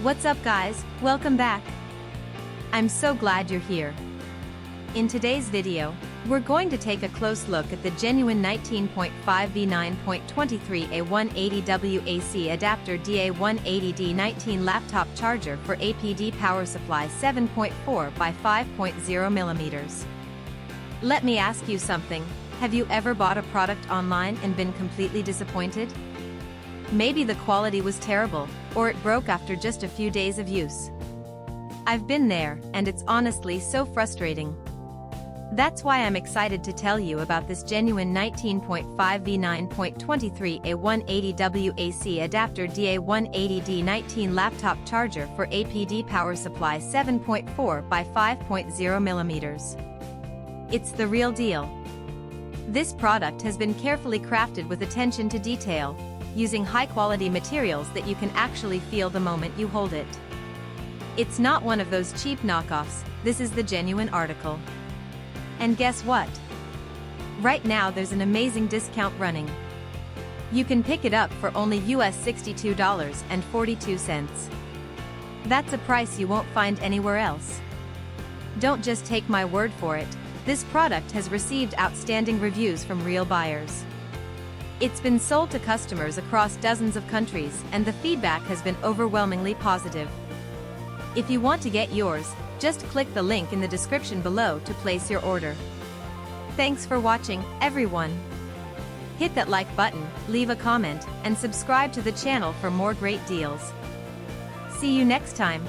What's up guys, welcome back. I'm so glad you're here. In today's video, we're going to take a close look at the genuine 19.5V 9.23A 180W AC adapter DA-180D19 laptop charger for APD power supply 7.4 by 5.0 millimeters. Let me ask you something, have you ever bought a product online and been completely disappointed? Maybe the quality was terrible, or it broke after just a few days of use. I've been there, and it's honestly so frustrating. That's why I'm excited to tell you about this genuine 19.5V 9.23A 180W AC adapter DA-180D19 laptop charger for APD power supply 7.4 by 5.0 millimeters. It's the real deal. This product has been carefully crafted with attention to detail, using high-quality materials that you can actually feel the moment you hold it. It's not one of those cheap knockoffs, this is the genuine article. And guess what? Right now there's an amazing discount running. You can pick it up for only US $62.42. That's a price you won't find anywhere else. Don't just take my word for it, this product has received outstanding reviews from real buyers. It's been sold to customers across dozens of countries, and the feedback has been overwhelmingly positive. If you want to get yours, just click the link in the description below to place your order. Thanks for watching, everyone. Hit that like button, leave a comment, and subscribe to the channel for more great deals. See you next time.